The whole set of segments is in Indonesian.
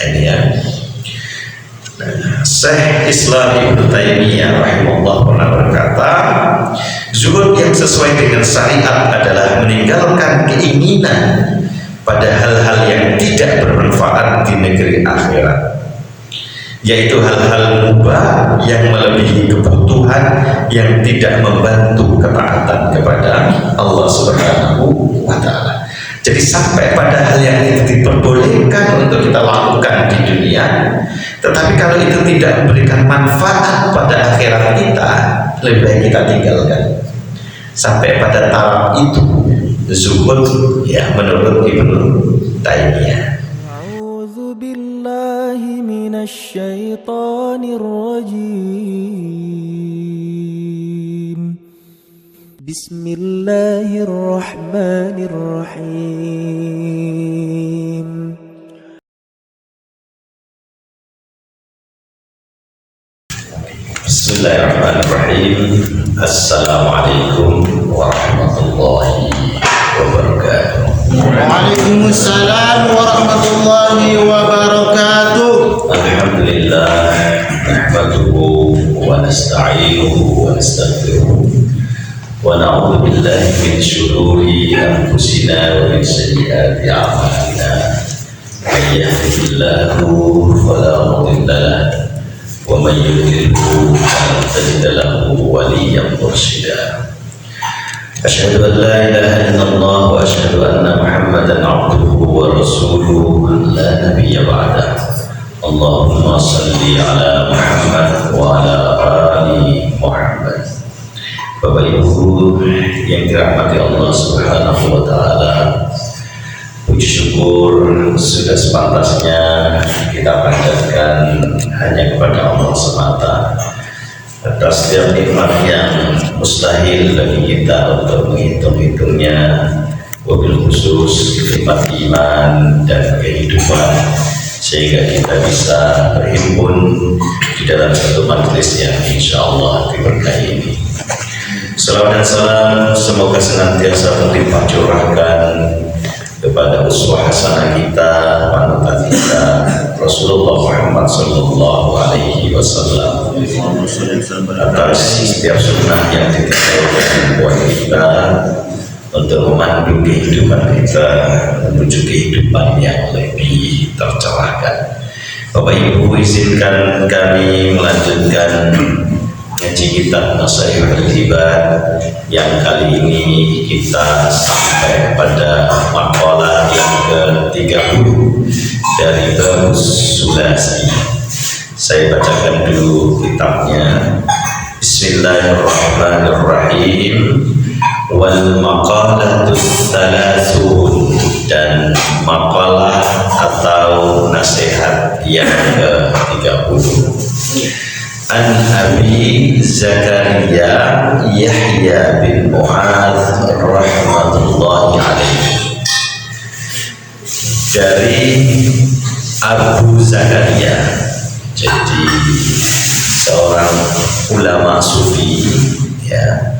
Ini ya. Syekh Islam Ibnu Taimiyah rahimahullah pernah berkata, zuhud yang sesuai dengan syariat adalah meninggalkan keinginan pada hal-hal yang tidak bermanfaat di negeri akhirat, yaitu hal-hal mubah yang melebihi kebutuhan yang tidak membantu ketaatan kepada Allah Subhanahu wa Ta'ala. Jadi sampai pada hal yang itu diperbolehkan untuk kita lakukan di dunia, tetapi kalau itu tidak memberikan manfaat pada akhirat kita, lebih baik kita tinggalkan. Sampai pada tahap itu zuhud ya menurut Ibnu Taimiyah. A'udzu billahi minasy syaithanir rajim. Bismillahirrahmanirrahim. Bismillahirrahmanirrahim. Assalamualaikum warahmatullahi wabarakatuh. Waalaikumsalam warahmatullahi wabarakatuh. Alhamdulillah, nahmaduhu wa nasta'inuhu wa nastaghfiruh wa na'udzu billahi min shururi anfusina wa min sayyiati a'malina. May yahdihillahu fala mudilla lahu wa may yudlilhu falan tajida lahu waliyyan mursyida. Asyhadu an la ilaha illallah wa asyhadu anna Muhammadan abduhu wa rasuluhu la nabiyya ba'dah. Allahumma salli ala Muhammad wa ala ali Muhammad. Bapak Ibu yang dirahmati Allah Subhanahu wa Ta'ala, puji syukur sudah sepantasnya kita panjatkan hanya kepada Allah semata atas setiap nikmat yang mustahil bagi kita untuk menghitung-hitungnya, wabil khusus nikmat iman dan kehidupan, sehingga kita bisa berhimpun di dalam satu majelis yang insya Allah diberkahi ini. Salawat dan salam semoga senantiasa berlimpah curahkan kepada uswah hasanah kita, panutan kita, Rasulullah Muhammad sallallahu alaihi wasallam, atas setiap sunnah yang ditinggalkan buat kita untuk memandu kehidupan kita menuju kehidupan yang lebih tercerahkan. Bapak Ibu, izinkan kami melanjutkan ngaji kitab Nasaihul Ibad yang kali ini kita sampai pada maqalah yang ke-30 dari bab Sulasi. Saya bacakan dulu kitabnya. Bismillahirrahmanirrahim. Wal maqalatus salasun, dan maqalah atau nasihat yang ke-30. An Abi Zakaria Yahya bin Mu'adz rahmatullahi alaihi, dari Abu Zakaria, jadi seorang ulama sufi ya,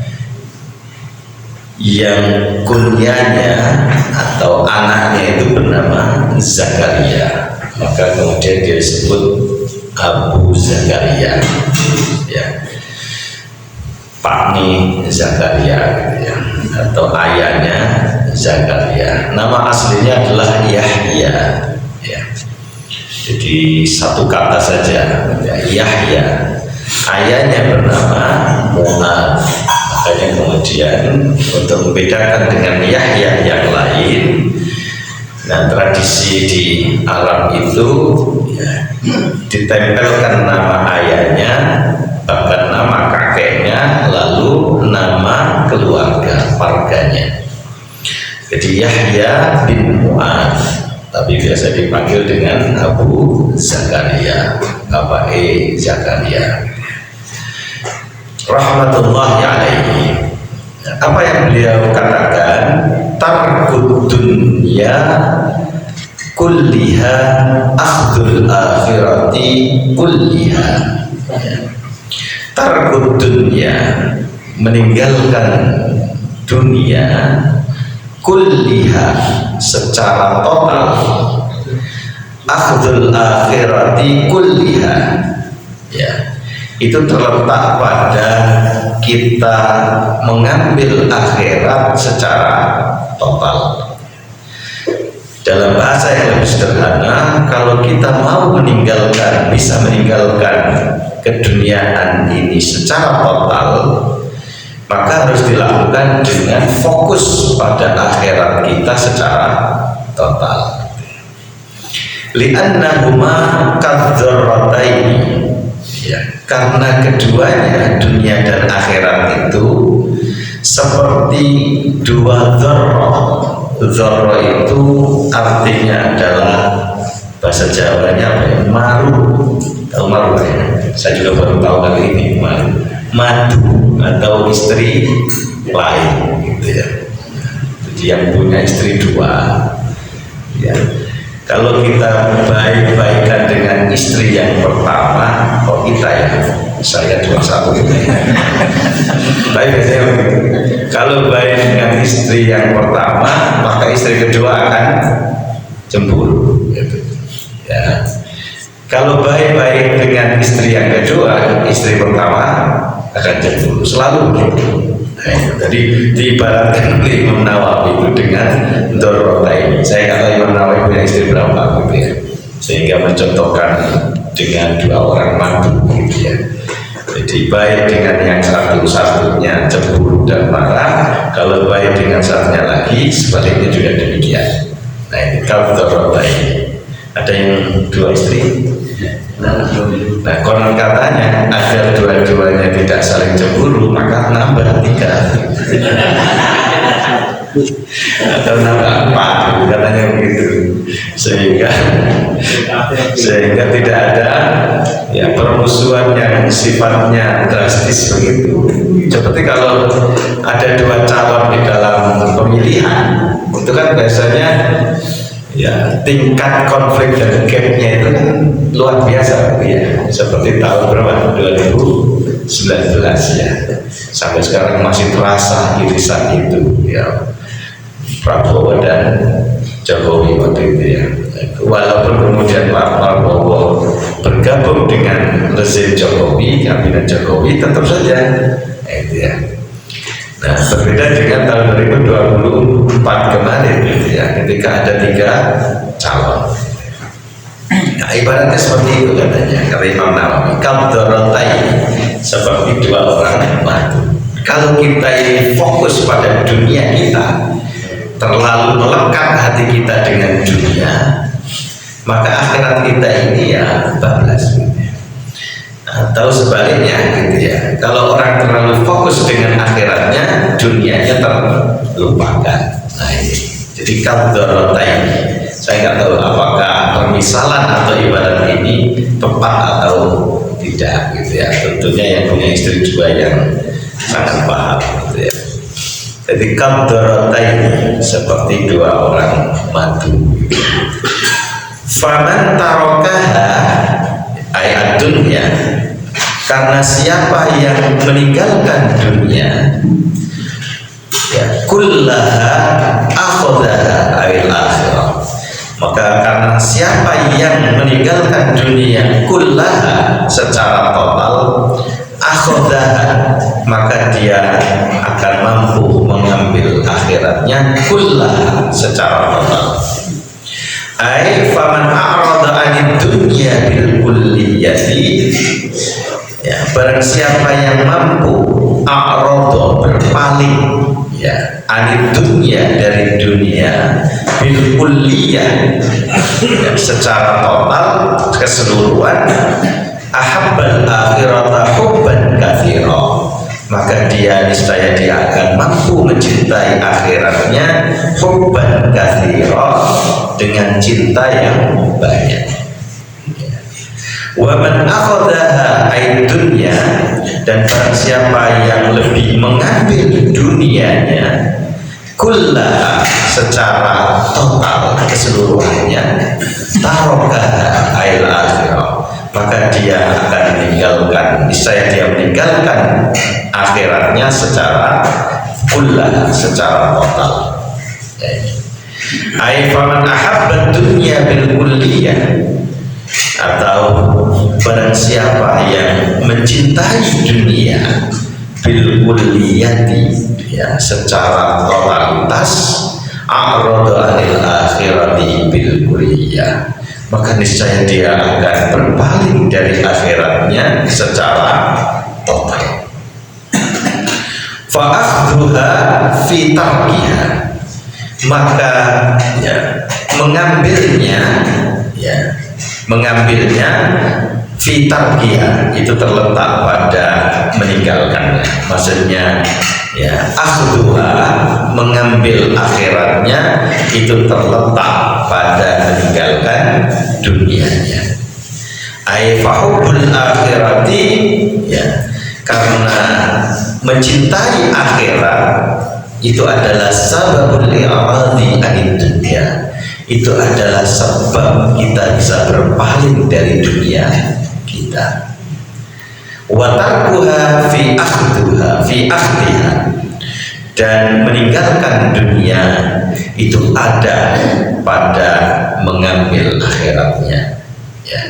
yang kunyanya atau anaknya itu bernama Zakaria, maka kemudian dia disebut Abu Zakaria ya, Pakni Zakaria ya, atau ayahnya Zakaria. Nama aslinya adalah Yahya ya. Jadi satu kata saja ya, Yahya. Ayahnya bernama Mu'adz. Makanya kemudian untuk membedakan dengan Yahya yang lain, nah tradisi di Arab itu ya, ditempelkan nama ayahnya, bahkan nama kakeknya, lalu nama keluarga, marganya. Jadi Yahya bin Mu'adz, tapi biasa dipanggil dengan Abu Zakaria, Bapak Zakaria rahmatullahi alaihi. Apa yang beliau katakan? Tarkud dunya kulliha akhdul akhirati kulliha. Tarkud dunya, meninggalkan dunia, kulliha secara total, akhdul akhirati kulliha, ya, itu terletak pada kita mengambil akhirat secara total. Dalam bahasa yang lebih sederhana, kalau kita mau meninggalkan, bisa meninggalkan keduniaan ini secara total, maka harus dilakukan dengan fokus pada akhirat kita secara total. Li'annahuma kadzarrataini, ya, karena keduanya, dunia dan akhirat itu seperti dua dzarrah. Dzarrah itu artinya adalah, bahasa Jawanya apa ya? Maru. Tahu maru ya? Saya juga baru tahu kali ini, maru. Madu atau istri lain, gitu ya. Jadi yang punya istri dua, ya. Kalau kita baik-baikan dengan istri yang pertama, kok kita ya, saya cuma satu gitu ya. Baik biasanya begitu. Kalau baik dengan istri yang pertama, maka istri kedua akan cemburu, gitu. Ya. Kalau baik-baik dengan istri yang kedua, istri pertama akan cemburu, selalu begitu. Nah, jadi diibaratkan oleh Imam Nawawi itu dengan dorota ini. Saya kata Imam Nawawi punya istri berapa gitu ya, sehingga mencontohkan dengan dua orang madu gitu ya. Jadi baik dengan yang satu-satunya cemburu dan marah, kalau baik dengan satunya lagi sebaliknya juga demikian. Nah ini kalau dorota ini ada yang dua istri. Nah konon katanya agar dua-duanya tidak saling cemburu, maka nambah 3 atau nambah 4, katanya begitu, sehingga tidak ada ya permusuhan yang sifatnya drastis begitu. Seperti kalau ada 2 calon di dalam pemilihan, itu kan biasanya ya tingkat konflik dan gapnya itu kan luar biasa gitu ya. Seperti tahun berapa? 2019 ya, sampai sekarang masih terasa irisan itu ya, Prabowo dan Jokowi waktu itu ya. Walaupun kemudian Pak Prabowo bergabung dengan rezim Jokowi, kabinet Jokowi, tetap saja itu ya. Nah, berbeda dengan tahun 2024 kemarin gitu ya, ketika ada 3 calon. Nah, ibaratnya seperti itu katanya, kata Imam Nawawi, kadzarratai, seperti 2 orang madu. Kalau kita ini fokus pada dunia kita, terlalu melekat hati kita dengan dunia, maka akhirat kita ini ya bablas gitu. Atau sebaliknya gitu ya, kalau orang terlalu fokus dengan akhiratnya, dunianya terlupakan. Nah ini, jadi kadzarratai ini, saya nggak tahu apakah permisalan atau ibarat ini tepat atau tidak gitu ya. Tentunya yang punya istri 2 yang sangat paham gitu ya. Jadi kadzarratai ini seperti 2 orang madu. Faman tarokaha ayat dunia, karena siapa yang meninggalkan dunia, ya kullaha akhadha ayil akhirah, maka karena siapa yang meninggalkan dunia kullaha secara total, akhadha, maka dia akan mampu mengambil akhiratnya kullaha secara total. Ai faman a'rada 'anid dunya bil kulliyati, ya, barang siapa yang mampu a'rada, berpaling ya, 'anid dunya, dari dunia, bil kulliyah, ya, secara total, keseluruhan, ahabbal akhirata hubban katsira, maka dia niscaya dia akan mampu mencintai akhiratnya hubban katsira, dengan cinta yang banyak. Wa man akhadhaha ay dunya, dan barang siapa yang lebih mengambil dunianya kullaha secara total, keseluruhannya, tarokaha ayil akhirah, maka dia akan meninggalkan, niscaya dia meninggalkan akhiratnya secara kullaha, secara total. Ai faman ahabba dunya bil kulliyah, atau barang siapa yang mencintai dunia bil kulliyati, ya, secara totalitas, a'rada anil akhirati bil kulliyah, maka niscaya dia akan berpaling dari akhiratnya secara total. Fa'akhduha fi tarkiha, maka ya mengambilnya fi tarkiha, itu terletak pada meninggalkannya. Maksudnya ya, akhduha, mengambil akhiratnya itu terletak pada meninggalkan dunianya. Ai fahubbul akhirati, ya, karena mencintai akhirat itu adalah sababul i'radi anid dunya, itu adalah sebab kita bisa berpaling dari dunia kita. Wa tarkuha fi akhdiha, dan meninggalkan dunia itu ada pada mengambil akhiratnya, ya.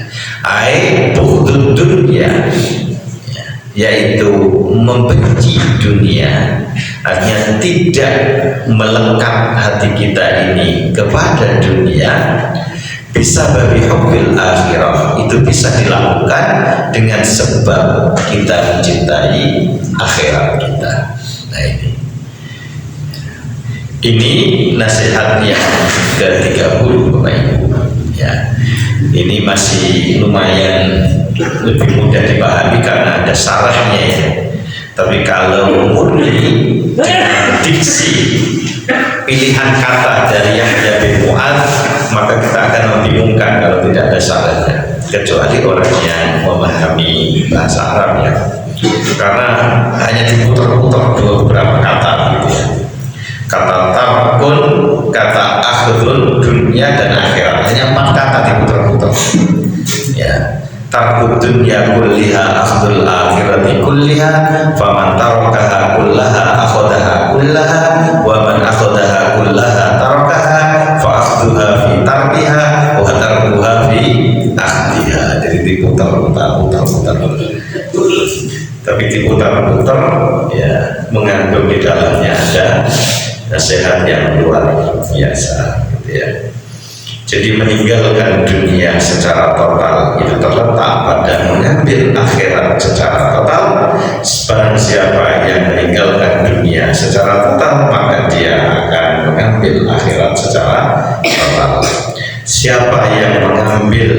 Ai bughdud dunya, yaitu membenci dunia, artinya tidak melekat hati kita ini kepada dunia. Bisa bagi hubbil akhirah, itu bisa dilakukan dengan sebab kita mencintai akhirat kita. Nah, ini nasihat yang ke-30 Bapak Ibu, ya. Ini masih lumayan lebih mudah dipahami karena ada syarahnya, ya. Tapi kalau murni dengan diksi pilihan kata dari Yahya bin Mu'adz, maka kita akan membingungkan kalau tidak ada syarahnya, kecuali orang yang memahami bahasa Arab, ya. Karena hanya diputar-putar beberapa kata gitu, ya. Kata tarkun, kata akhdun, dunia dan akhirat, hanya 4 kata diputar-putar, ya. Tarkud dunya kulliha akhdul akhirati kulliha, faman tarakaha kullaha akhadaha kullaha, wa man akhadaha kullaha tarakaha, fa akhduha fi tarkiha, wa tarkuha fi akhdiha. Jadi diputar-putar, tapi diputar-putar, ya, mengandung di dalamnya ada nasihat yang luar biasa, gitu, ya. Jadi meninggalkan dunia secara total itu terletak pada mengambil akhirat secara total. Barang siapa yang meninggalkan dunia secara total, maka dia akan mengambil akhirat secara total. Siapa yang mengambil,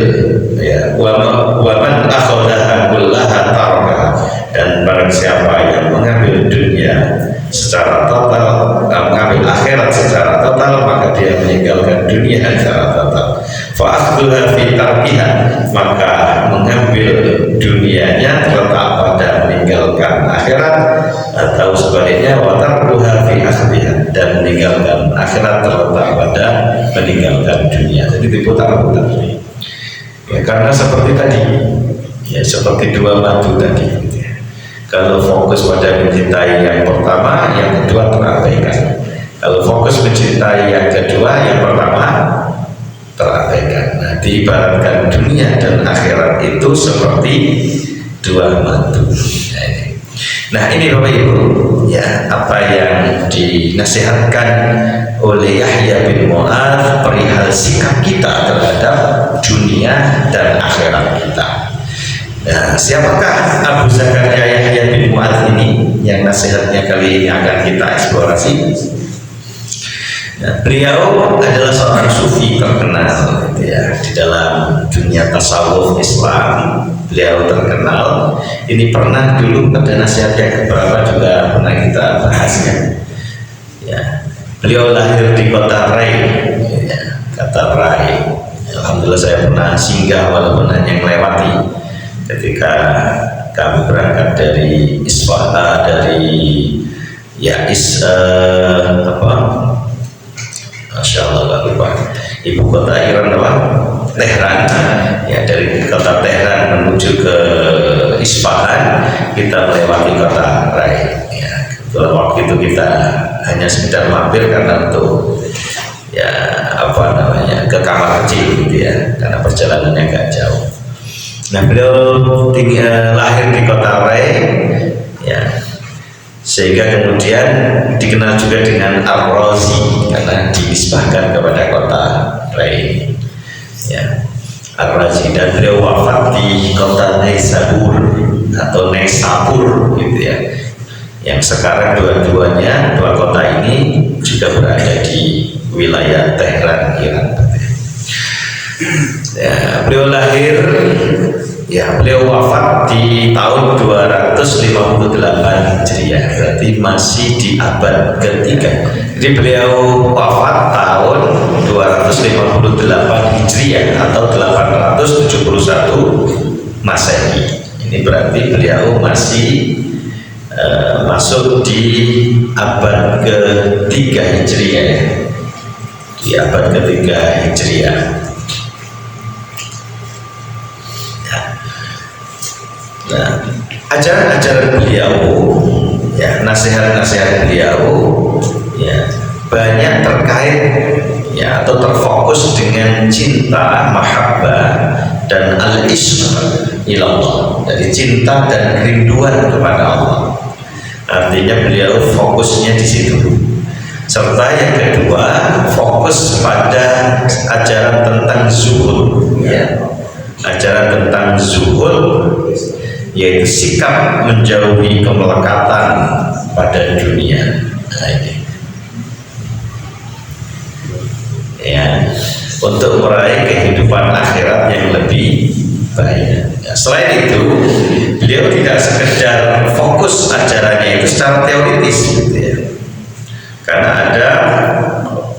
ya, waman akhadaha kullaha tarakaha, dan barang siapa yang mengambil dunia secara total, mengambil akhirat secara total, maka dia meninggalkan dunia secara total. Fa'akhduha fi tarkiha, maka mengambil dunianya terletak pada meninggalkan akhirat, atau sebaliknya wa tarkuha fi akhdiha, dan meninggalkan akhirat terletak pada meninggalkan dunia. Jadi diputar-putar, ya, karena seperti tadi, ya, seperti dua batu tadi, gitu, ya. Kalau fokus pada mencintai yang pertama, yang kedua terabaikan. Kalau fokus mencintai yang kedua, yang pertama terabaikan. Nah, diibaratkan dunia dan akhirat itu seperti dua batu. Nah, ini Bapak Ibu, ya, apa yang dinasihatkan oleh Yahya bin Mu'adz perihal sikap kita terhadap dunia dan akhirat kita. Nah, siapakah Abu Zakaria Yahya bin Mu'adz ini yang nasihatnya kali ini akan kita eksplorasi? Nah, beliau adalah seorang sufi terkenal, gitu, ya, di dalam dunia tasawuf Islam. Beliau terkenal. Ini pernah dulu pada nasihat yang keberapa juga pernah kita bahasnya, ya. Beliau lahir di kota Rai, ya, kota Rai. Alhamdulillah saya pernah singgah walaupun hanya melewati ketika kami berangkat dari Isfahan, dari, ya, Masya Allah, lupa ibu kota Iran, apa? Tehran, ya. Dari kota Tehran menuju ke Isfahan, kita melewati kota Rai, ya. Kebetulan waktu itu kita hanya sekedar mampir karena untuk, ya apa namanya ke kamar kecil gitu ya, karena perjalanannya agak jauh. Nah, beliau lahir di kota Rai, ya, sehingga kemudian dikenal juga dengan Ar-Razi karena dinisbahkan kepada kota Rai, ya, Ar-Razi. Dan beliau wafat di kota Naisabur atau Naisabur gitu ya, yang sekarang dua kota ini juga berada di wilayah Tehran, Iran. Ya, beliau lahir, ya, beliau wafat di tahun 258 Hijriah, berarti masih di abad ketiga. Jadi beliau wafat tahun 258 Hijriah atau 871 Masehi. Ini berarti beliau masih masuk di abad ketiga Hijriah, di abad ketiga Hijriah. Nah, ajaran-ajaran beliau, ya, nasihat-nasihat beliau, ya, banyak terkait, ya, atau terfokus dengan cinta, mahabbah, dan al-ism ilallah, dari cinta dan kerinduan kepada Allah. Artinya beliau fokusnya di situ. Serta yang kedua, fokus pada ajaran tentang zuhud, ya, ajaran tentang zuhud, yaitu sikap menjauhi kemelekatan pada dunia. Nah, ini, ya, untuk meraih kehidupan akhirat yang lebih baik. Ya, selain itu, beliau tidak sekedar fokus ajarannya itu secara teoritis, gitu ya. Karena ada,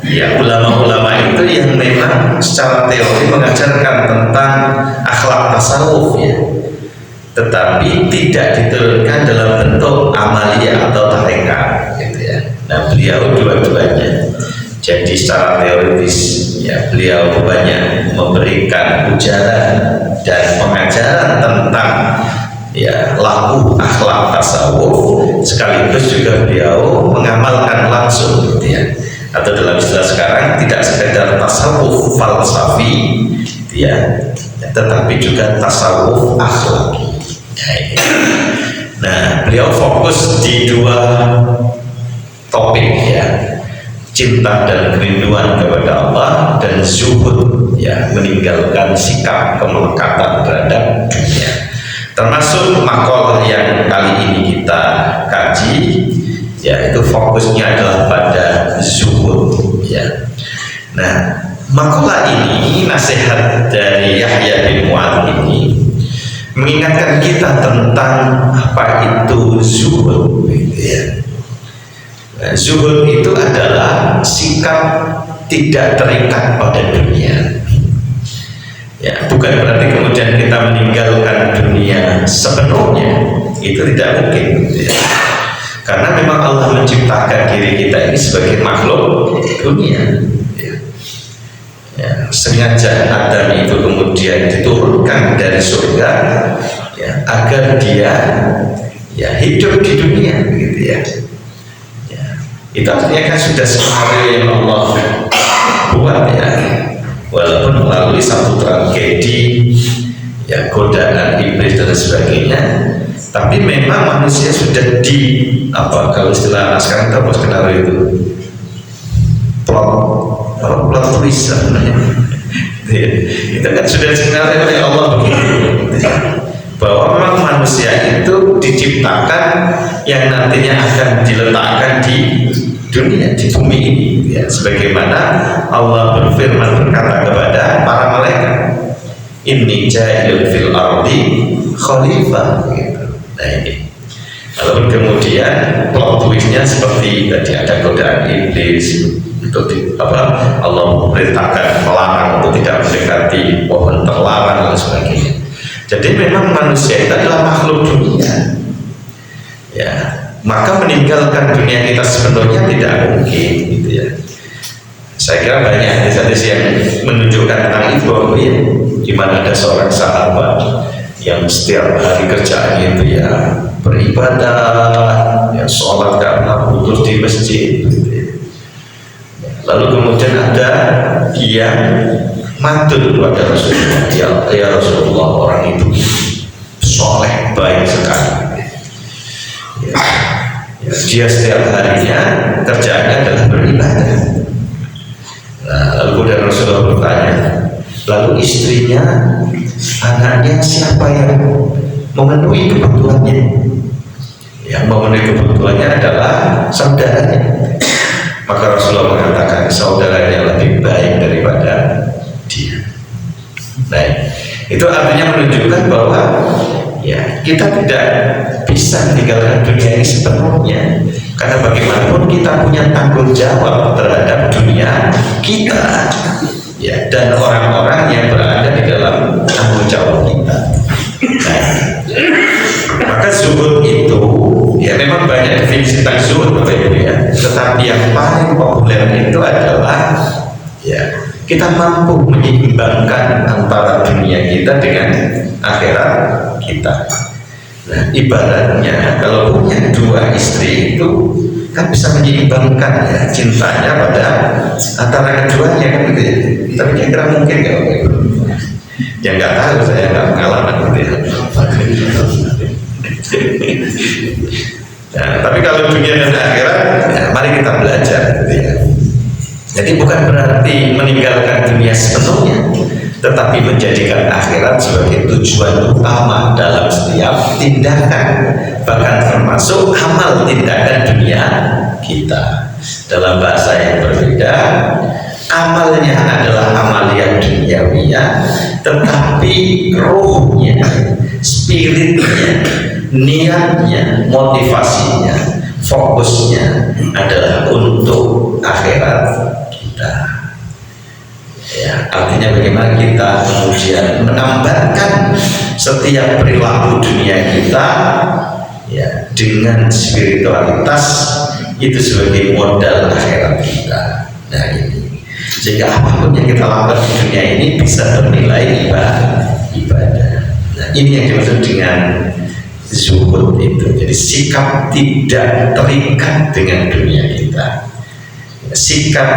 ya, ulama-ulama itu yang memang secara teori mengajarkan tentang akhlak tasawuf, ya, tetapi tidak diturunkan dalam bentuk amaliyah atau tarekat, gitu ya. Nah, beliau dua-duanya. Jadi secara teoritis, ya, beliau banyak memberikan ujaran dan pengajaran tentang, ya, laku akhlak tasawuf, sekaligus juga beliau mengamalkan langsung, gitu ya. Atau dalam istilah sekarang tidak sekedar tasawuf falsafi, gitu ya, tetapi juga tasawuf akhlaki. Nah, beliau fokus di dua topik, ya, cinta dan kerinduan kepada Allah, dan zuhud, ya, meninggalkan sikap kemelekatan terhadap dunia. Termasuk maqalah yang kali ini kita kaji, ya, itu fokusnya adalah pada zuhud, ya. Nah, maqalah ini, nasihat dari Yahya bin Mu'adz ini mengingatkan kita tentang apa itu zuhud, gitu ya. Nah, zuhud itu adalah sikap tidak terikat pada dunia. Ya, bukan berarti kemudian kita meninggalkan dunia sepenuhnya, itu tidak mungkin, gitu ya. Karena memang Allah menciptakan diri kita ini sebagai makhluk dunia. Ya, sengaja Adam itu kemudian diturunkan dari surga, ya, agar dia, ya, hidup di dunia, gitu ya. Ya, itu artinya kan sudah skenario yang Allah buat, ya, walaupun melalui satu tragedi, ya, godaan iblis dan sebagainya, tapi memang manusia sudah di apa, kalau istilah sekarang kita buat skenario itu plot twist sebenarnya. Itu kan sudah skenario oleh Allah begitu, bahwa memang manusia itu diciptakan yang nantinya akan diletakkan di dunia, di bumi ini, ya, sebagaimana Allah berfirman berkata kepada para malaikat, inni ja'ilun fil ardi khalifah, gitu. Nah, ini lalu kemudian plot twistnya seperti tadi, ada godaan iblis, itu Allah memerintahkan, melarang untuk tidak mendekati pohon terlarang dan sebagainya. Jadi memang manusia itu adalah makhluk dunia, ya, maka meninggalkan dunia kita sepenuhnya tidak mungkin, gitu ya. Saya kira banyak hadis-hadis yang menunjukkan tentang itu, ya, di mana ada seorang sahabat yang setiap hari kerjaannya itu, ya, beribadah, ya, sholat karena putus di masjid, gitu ya. Lalu kemudian ada yang matur kepada Rasulullah, ya Rasulullah, orang itu soleh baik sekali. Dia setiap harinya kerjaannya adalah beribadah. Nah, lalu kemudian Rasulullah bertanya, lalu istrinya, anaknya, siapa yang memenuhi kebutuhannya? Yang memenuhi kebutuhannya adalah saudaranya. Maka Rasulullah mengatakan saudaranya lebih baik daripada dia. Nah, itu artinya menunjukkan bahwa ya kita tidak bisa meninggalkan dunia ini sepenuhnya, karena bagaimanapun kita punya tanggung jawab terhadap dunia kita, ya, dan orang-orang yang berada di dalam tanggung jawab kita. Nah, maka zuhud itu ya memang banyak definisi tentang zuhud, Bapak Ibu ya, tetapi yang paling populer itu adalah ya kita mampu menyeimbangkan antara dunia kita dengan akhirat kita. Nah, ibaratnya kalau punya dua istri itu kan bisa menyeimbangkan ya cintanya pada antara keduanya kan gitu ya. Tapi kira-kira mungkin nggak Bapak Ibu? Ya nggak tahu, saya nggak pengalaman gitu ya. Nah, tapi kalau dunia dan akhirat, ya, mari kita belajar gitu ya. Jadi bukan berarti meninggalkan dunia sepenuhnya, tetapi menjadikan akhirat sebagai tujuan utama dalam setiap tindakan, bahkan termasuk amal tindakan dunia kita. Dalam bahasa yang berbeda, amalnya adalah amalia duniawiyah, tetapi ruhnya, spiritnya, niatnya, motivasinya, fokusnya adalah untuk akhirat kita. Ya, artinya bagaimana kita kemudian menambahkan setiap perilaku dunia kita ya dengan spiritualitas itu sebagai modal akhirat kita. Nah ini, sehingga apapun yang kita lakukan di dunia ini bisa bernilai ibadah. Nah ini yang dimaksud dengan zuhud itu. Jadi sikap tidak terikat dengan dunia kita, sikap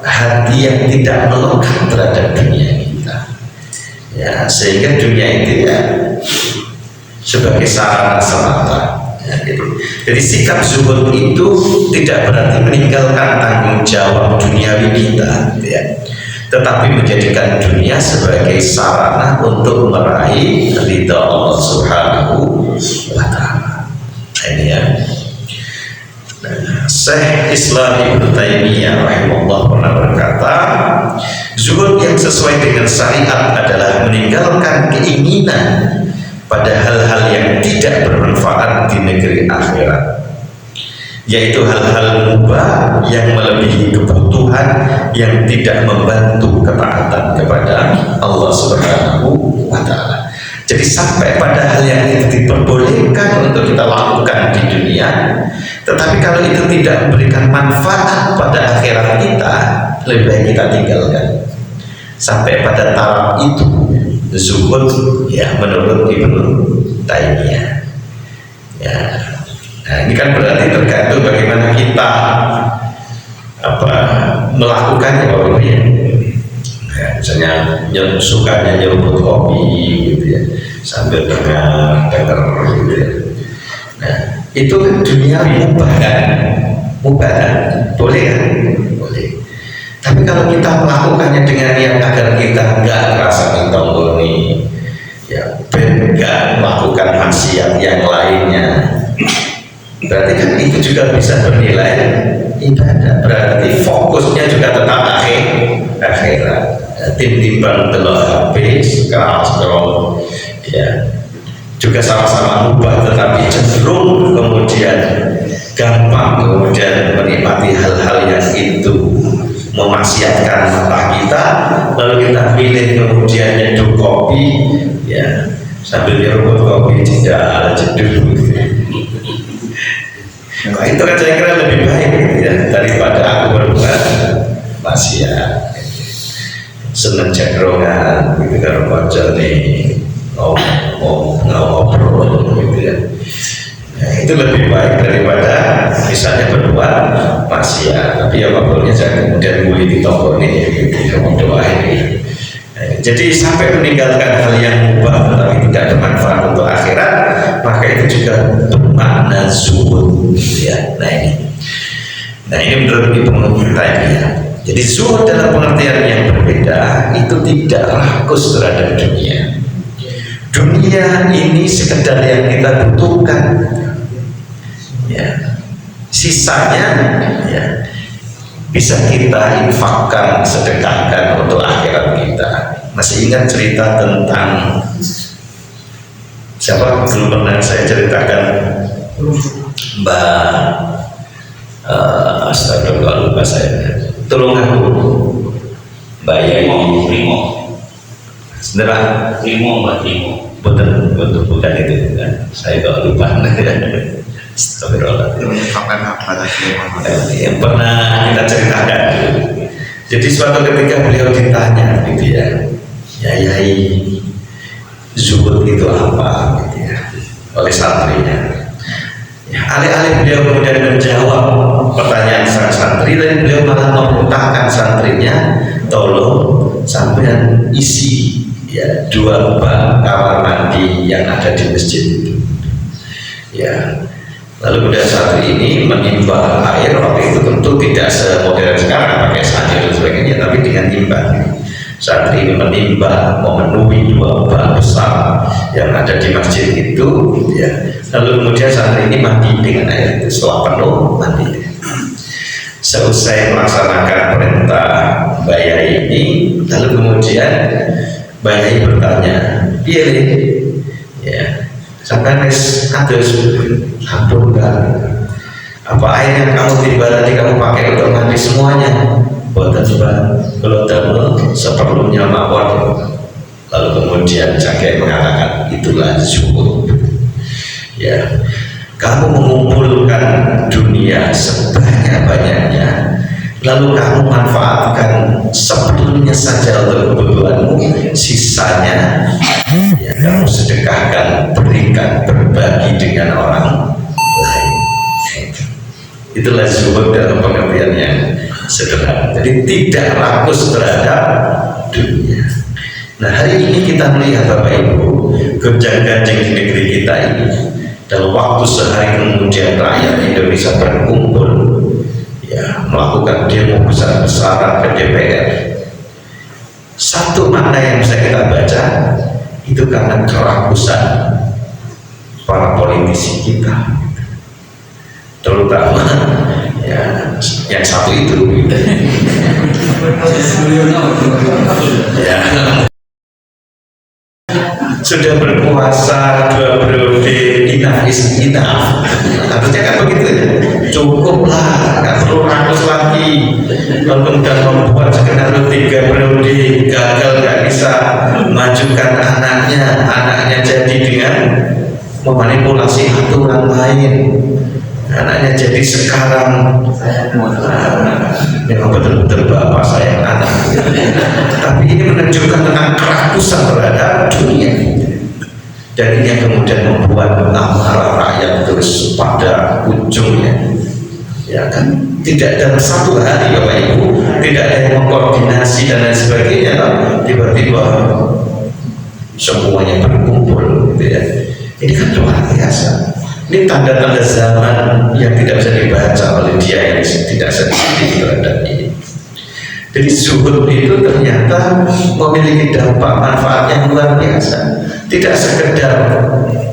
hati yang tidak melekat terhadap dunia kita, ya, sehingga dunia itu ya sebagai sarana semata ya, gitu. Jadi sikap zuhud itu tidak berarti meninggalkan tanggung jawab duniawi kita ya, tetapi menjadikan dunia sebagai sarana untuk meraih ridha Allah Subhanahu wa Ta'ala. Ini ya. Syekh Islam Ibnu Taimiyah rahimahullah pernah berkata, zuhud yang sesuai dengan syariat adalah meninggalkan keinginan pada hal-hal yang tidak bermanfaat di negeri akhirat, yaitu hal-hal mubah yang melebihi kebutuhan yang tidak membantu ketaatan kepada Allah Subhanahu wa Ta'ala. Jadi sampai pada hal yang itu diperbolehkan untuk kita lakukan di dunia, tetapi kalau itu tidak memberikan manfaat pada akhirat kita, lebih baik kita tinggalkan. Sampai pada taraf itu zuhud ya menurut Ibnu Taimiyah ya. Nah ini kan berarti tergantung bagaimana kita melakukannya Bapak Ibu ya. Ya, misalnya sukanya nyeruput kopi gitu ya, sambil dengar gitu ya. Nah itu kan dunia mubah kan, boleh kan, boleh. Tapi kalau kita melakukannya dengan niat agar kita nggak merasa nih ya, nggak melakukan maksiat yang lainnya, berarti kan itu juga bisa bernilai ibadah. Berarti fokusnya juga tetap akhirat. Timbang delok HP scroll ya, juga sama-sama mubah, tetapi cenderung kemudian gampang kemudian menikmati hal-hal yang itu memaksiatkan mata kita, lalu kita pilih kemudian nyeduh kopi ya, sambil nyeruput kopi tidak jeduh gitu. Nah, itu kan saya kira lebih baik ya, daripada aku berbuat maksiat. Seneng cekrongan gitu kan, baca nih ngobrol gitu ya. Nah, itu lebih baik daripada misalnya berbuat maksiat, tapi ya maksudnya jangan kemudian mulai ditokoni ya doa ini. Jadi sampai meninggalkan hal yang mubah tetapi tidak ada manfaat untuk akhirat, maka itu juga bermakna zuhud ya. Nah ini menurut Ibnu Taimiyah. Jadi zuhud dalam pengertian yang berbeda itu tidak rakus terhadap dunia. Dunia ini sekedar yang kita butuhkan ya. Sisanya ya bisa kita infakkan, sedekahkan untuk akhirat kita. Masih ingat cerita tentang siapa dulu pernah saya ceritakan Mbak astagfirullah lupa saya, tolong aku Mbak Yai Primo sebenarnya Mbak Primo bukan itu kan, saya kok lupa. Astagfirullah. Yang pernah kita ceritakan. Jadi suatu ketika beliau ditanya gitu ya, Yai zuhud itu apa gitu ya, oleh santrinya. Ya, alih-alih beliau kemudian menjawab pertanyaan sang santri, dan beliau malah memerintahkan santrinya, tolong sampean isi ya 2 bak kamar mandi yang ada di masjid itu. Ya. Lalu kemudian santri ini menimba air, waktu itu tentu tidak semodern sekarang pakai sanyo dan sebagainya, tapi dengan timbang. Santri ini menimba memenuhi 2 bak besar yang ada di masjid itu ya. Lalu kemudian santri ini mandi dengan air itu, setelah penuh mandi. Selesai melaksanakan perintah Mbak Yai ini, lalu kemudian Mbak Yai bertanya, "Piye ya, sampai nes adus ampun kan, apa air yang kamu tiba tadi kamu pakai untuk mandi semuanya?" Buatan coba kalau damel seperlunya mawon. Lalu kemudian Jake mengatakan, itulah zuhud ya. Kamu mengumpulkan dunia sebanyak-banyaknya, lalu kamu manfaatkan seperlunya saja untuk kebutuhanmu, sisanya ya kamu sedekahkan, berikan, berbagi dengan orang lain. Itulah zuhud dalam pengertian yang sederhana. Jadi tidak rakus terhadap dunia. Nah hari ini kita melihat Bapak Ibu, gonjang-ganjing di negeri kita ini, dalam waktu sehari kemudian rakyat Indonesia berkumpul ya melakukan demo besar-besaran ke DPR. Satu makna yang bisa kita baca itu karena kerakusan para politisi kita, terutama ya yang satu itu ya sudah berkuasa 2 periode, enough is enough. Artinya kan begitu ya, cukuplah, nggak perlu rakus lagi. Lalu kemudian membuat skenario 3 periode, gagal, nggak bisa majukan anaknya jadi dengan memanipulasi aturan main. Anaknya jadi sekarang memang betul-betul bapak sayang anak. Tapi ini menunjukkan tentang kerakusan terhadap dunia, dan ini yang kemudian membuat amarah rakyat terus pada ujungnya ya kan. Tidak dalam satu hari Bapak Ibu, tidak ada yang mengkoordinasi dan lain sebagainya, tiba-tiba semuanya berkumpul gitu ya. Ini kan luar biasa. Ini tanda-tanda zaman yang tidak bisa dibaca oleh dia yang tidak sensitif terhadap ini. Jadi zuhud itu ternyata memiliki dampak manfaat yang luar biasa. Tidak sekedar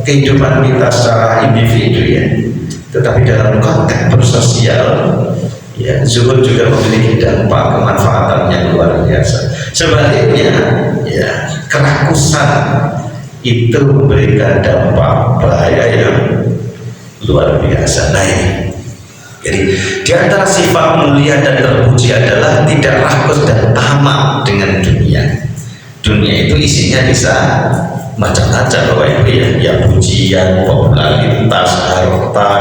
kehidupan kita secara individu ya, tetapi dalam konteks bersosial ya, zuhud juga memiliki dampak kemanfaatan yang luar biasa. Sebaliknya ya, kerakusan itu memberikan dampak bahaya yang luar biasa. Nah ini, jadi di antara sifat mulia dan terpuji adalah tidak rakus dan tamak dengan dunia. Dunia itu isinya bisa macam-macam Bapak Ibu ya, pujian, popularitas, harta,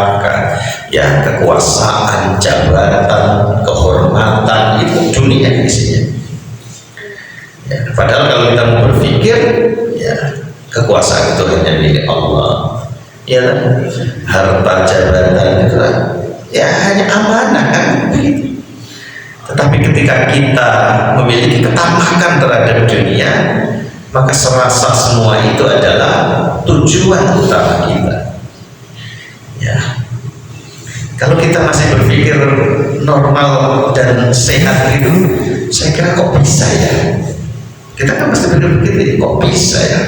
ya kekuasaan, jabatan, kehormatan, itu dunia isinya. Ya, padahal kalau kita mau berpikir, ya kekuasaan itu hanya milik Allah. Ya, harta jabatan itu Ya hanya amanah kan begitu. Tetapi ketika kita memiliki ketamakan terhadap dunia, maka serasa semua itu adalah tujuan utama kita. Ya, kalau kita masih berpikir normal dan sehat gitu, saya kira kok bisa ya? Kita kan pasti berpikir kok bisa ya?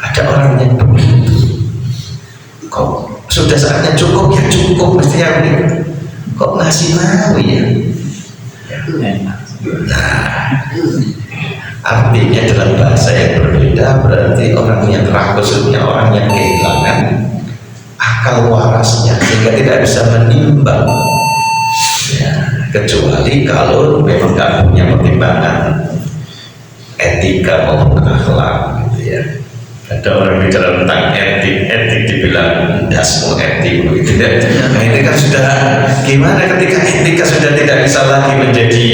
Ada orang yang begitu. Kok sudah saatnya cukup ya cukup mestinya begitu. Kok masih mau ya? Nah, artinya dalam bahasa yang berbeda berarti orang yang khususnya orang yang kehilangan akal warasnya sehingga tidak bisa menimbang ya, kecuali kalau memang nggak punya pertimbangan etika maupun akhlak gitu ya. Ada orang bicara tentang etik dibilang dasmu etik gitu ya. Nah ini kan sudah gimana ketika etika sudah tidak bisa lagi menjadi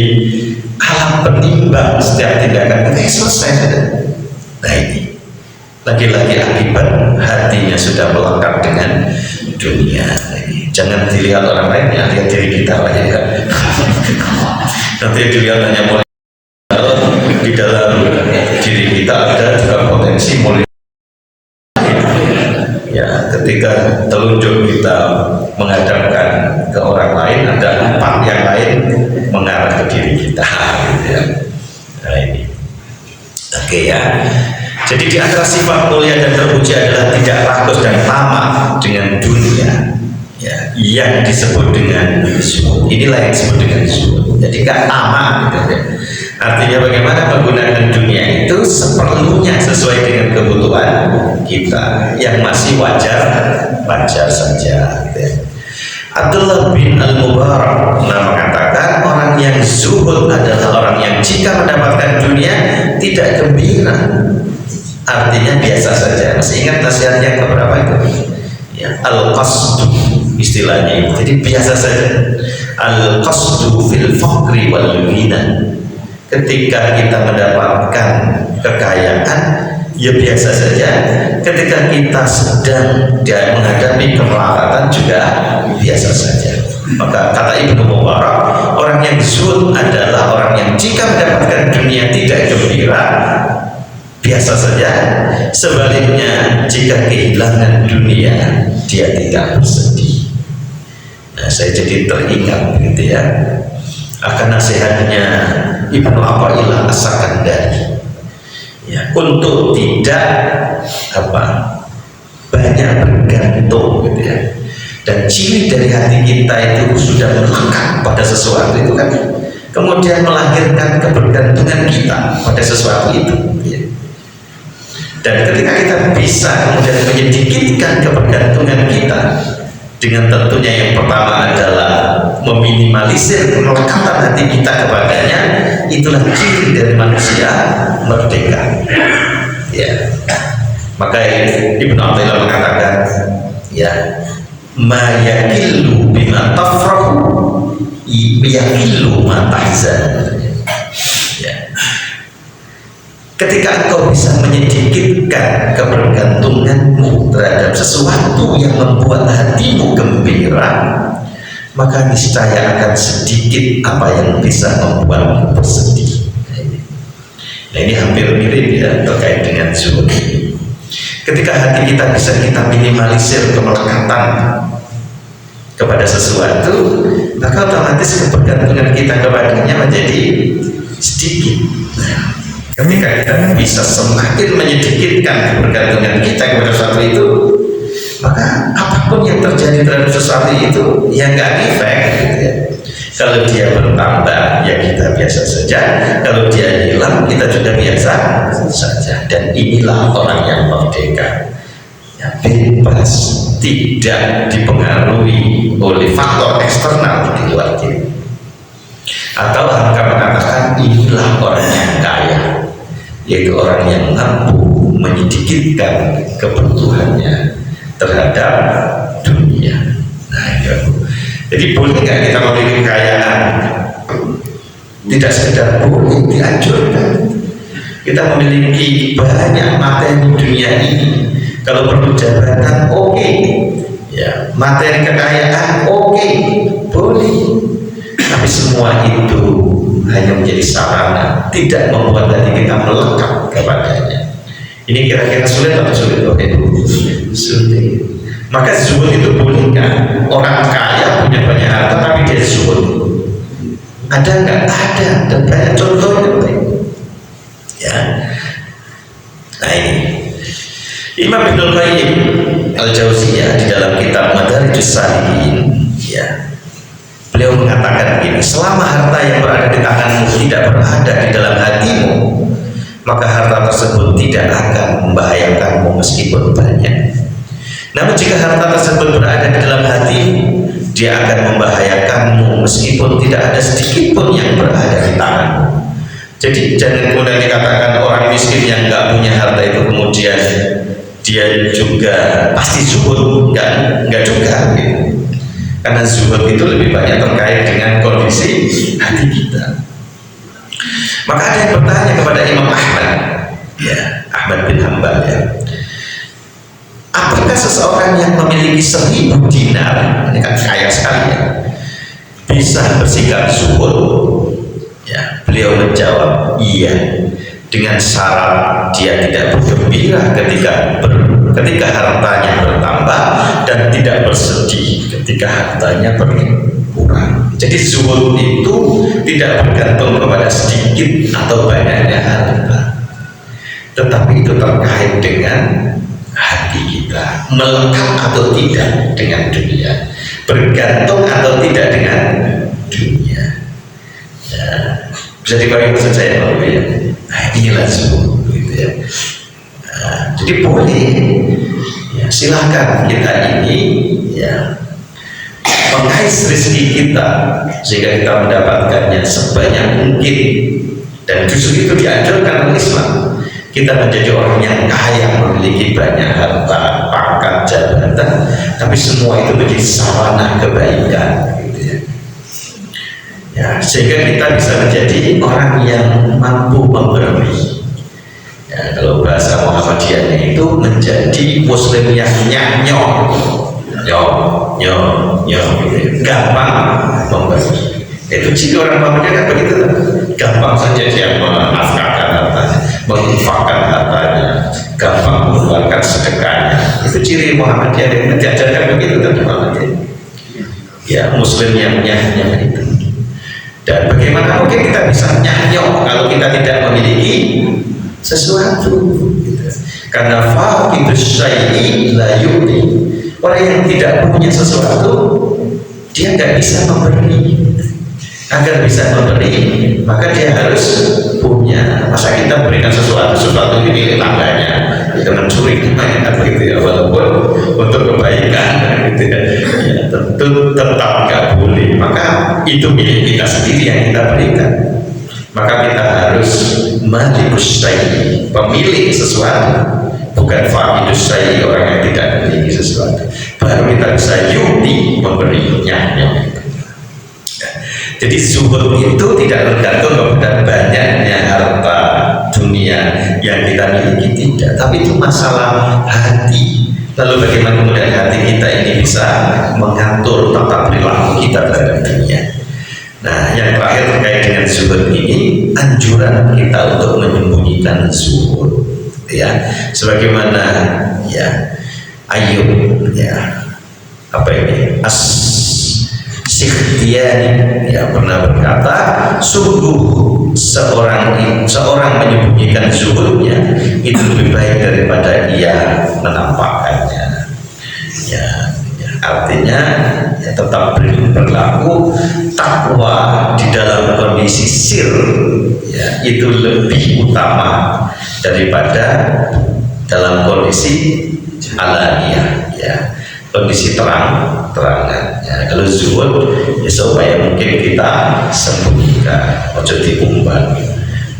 alat penimbang setiap tindakan kita selesai sudah. Nah ini lagi-lagi akibat hatinya sudah melekat dengan dunia. Ini jangan dilihat orang lain ya, lihat diri kita aja kan. Nanti dilihat hanya mulai di dalam diri kita ada juga potensi mulai. Ya, ketika telunjuk kita menghadapkan ke orang lain, ada empat yang lain mengarah ke diri kita. Gitu ya. Nah ini, oke ya. Jadi di antara sifat mulia dan terpuji adalah tidak rakus dan tamak dengan dunia. Ya, yang disebut dengan zuhud. Inilah yang disebut dengan zuhud. Jadi nggak tamak gitu ya. Artinya bagaimana menggunakan dunia itu seperlunya sesuai dengan kebutuhan kita yang masih wajar saja gitu ya. Abdullah bin Al-Mubarak mengatakan orang yang zuhud adalah orang yang jika mendapatkan dunia tidak gembira, artinya biasa saja. Masih ingat nasihat yang keberapa itu ya, al-qasdu istilahnya, jadi biasa saja. Al-qasdu fil faqri wal ghina, ketika kita mendapatkan kekayaan ya biasa saja, ketika kita sedang menghadapi kemelekatan juga biasa saja. Maka kata Ibnu Mubarak, orang yang zuhud adalah orang yang jika mendapatkan dunia tidak gembira, biasa saja. Sebaliknya jika kehilangan dunia dia tidak bersedih. Nah saya jadi teringat gitu ya akan nasihatnya Ibnu Athaillah As-Sakandari ya, untuk tidak banyak bergantung gitu ya. Dan ciri dari hati kita itu sudah melekat pada sesuatu itu kan kemudian melahirkan kebergantungan kita pada sesuatu itu ya. Dan ketika kita bisa kemudian menyedikitkan kebergantungan kita dengan tentunya yang pertama adalah meminimalisir kelekatan hati kita kepadanya, itulah ciri dari manusia merdeka ya. Maka Ibnu Athaillah mengatakan ya, ma yakillu bima tafrahu yakillu ma tahzan ya. Ketika engkau bisa menyedikitkan kebergantunganmu terhadap sesuatu yang membuat hatimu gembira, maka niscaya akan sedikit apa yang bisa membuatmu bersedih. Nah ini hampir mirip ya terkait dengan zuhud. Ketika hati kita bisa kita minimalisir kemelekatan kepada sesuatu, maka otomatis kebergantungan kita kepadanya menjadi sedikit. Ketika kita bisa semakin menyedikitkan kebergantungan kita kepada sesuatu itu, maka apapun yang terjadi terhadap sesuatu itu ya nggak efek gitu ya. Kalau dia bertambah ya kita biasa saja, kalau dia hilang kita juga biasa saja. Dan inilah orang yang merdeka ya, bebas, tidak dipengaruhi oleh faktor eksternal di luar diri. Atau akan mengatakan inilah orang yang kaya, yaitu orang yang mampu menyedikitkan kebutuhannya terhadap dunia. Nah, jadi boleh nggak kita memiliki kekayaan? Tidak sekedar boleh, dianjurkan. Kita memiliki banyak materi dunia ini. Kalau perlu jabatan, oke. Ya, materi kekayaan oke, boleh, tapi semua itu hanya menjadi sarana, tidak membuat hati kita melekat kepadanya. Ini kira-kira sulit atau sulit? Oke, sulit. Maka zuhud itu boleh kan? Orang kaya punya banyak harta tapi dia zuhud. Ada nggak? Ada, dan banyak contohnya. Ya. Nah ini Imam Ibnul Qayyim Al-Jauziyah di dalam kitab Madarijus Salikin, ya, beliau mengatakan begini: selama harta yang berada di tanganmu tidak berada di dalam hatimu, maka harta tersebut tidak akan membahayakanmu meskipun banyak. Namun jika harta tersebut berada di dalam hatimu, dia akan membahayakanmu meskipun tidak ada sedikit pun yang berada di tanganmu. Jadi jangan kemudian dikatakan orang miskin yang nggak punya harta itu kemudian dia juga pasti zuhud, enggak juga gitu. Karena zuhud itu lebih banyak terkait dengan kondisi hati kita. Maka ada yang bertanya kepada Imam Ahmad, ya, Ahmad bin Hanbal, ya, apakah seseorang yang memiliki 1000 dinar, ini kan kaya sekali ya, bisa bersikap zuhud? Ya, beliau menjawab iya, dengan syarat dia tidak bergembira ketika hartanya bertambah dan tidak bersedih ketika hartanya berkurang. Jadi zuhud itu tidak bergantung kepada sedikit atau banyaknya harta, tetapi itu terkait dengan hati kita, melekat atau tidak dengan dunia, bergantung atau tidak dengan dunia. Ya, bisa dibagi maksud saya Pak, ya. Nah, inilah zuhud, gitu ya. Nah, jadi boleh, ya, silahkan kita ini, ya, mengais rezeki kita sehingga kita mendapatkannya sebanyak mungkin, dan justru itu dianjurkan oleh Islam. Kita menjadi orang yang kaya, memiliki banyak harta, pangkat, jabatan, tapi semua itu menjadi sarana kebaikan, gitu ya. Ya, sehingga kita bisa menjadi orang yang mampu memberi. Ya, kalau bahasa Muhammadiyahnya itu menjadi muslim yang nyok, gampang memberi. Itu ciri orang Muhammadiyah kan begitu, gampang saja dia menafkahkan hartanya, menginfakkan hartanya, gampang mengeluarkan sedekahnya. Itu ciri Muhammadiyah yang diajarkan begitu kan Muhammadiyah. Ya, muslim yang itu. Dan bagaimana mungkin kita bisa nyanyok kalau kita tidak memiliki sesuatu, gitu. Karena faqidus syai'i la yu'ti. Orang yang tidak punya sesuatu, dia nggak bisa memberi. Agar bisa memberi, maka dia harus punya. Masa kita berikan sesuatu ini milik tangganya, kita mencuri namanya, begitu ya, walaupun untuk kebaikan, gitu ya. Ya, tentu tetap nggak boleh. Maka itu milik kita sendiri yang kita berikan. Maka kita harus malikus syai', pemilik sesuatu, bukan faqidus syai', orang yang tidak memiliki sesuatu. Baru kita bisa yu'ti, memberinya. Jadi zuhud itu tidak tergantung kepada banyaknya harta dunia yang kita miliki, tidak, tapi itu masalah hati. Lalu bagaimana kemudian hati kita ini bisa mengatur tata perilaku kita terhadap dunia. Nah, yang terakhir terkait dengan zuhud ini, anjuran kita untuk menyembunyikan zuhud, ya, sebagaimana ya Ayub, ya, apa ini, Sikhtiyani, ya, pernah berkata, sungguh seorang menyembunyikan zuhudnya itu lebih baik daripada ia menampakkannya. Ya, artinya ya, tetap berlaku takwa di dalam kondisi sir, ya, itu lebih utama daripada dalam kondisi alaniyah, ya, kondisi terangan. Ya, kalau zuhud ya supaya mungkin kita sembunyikan, ojo diumbar.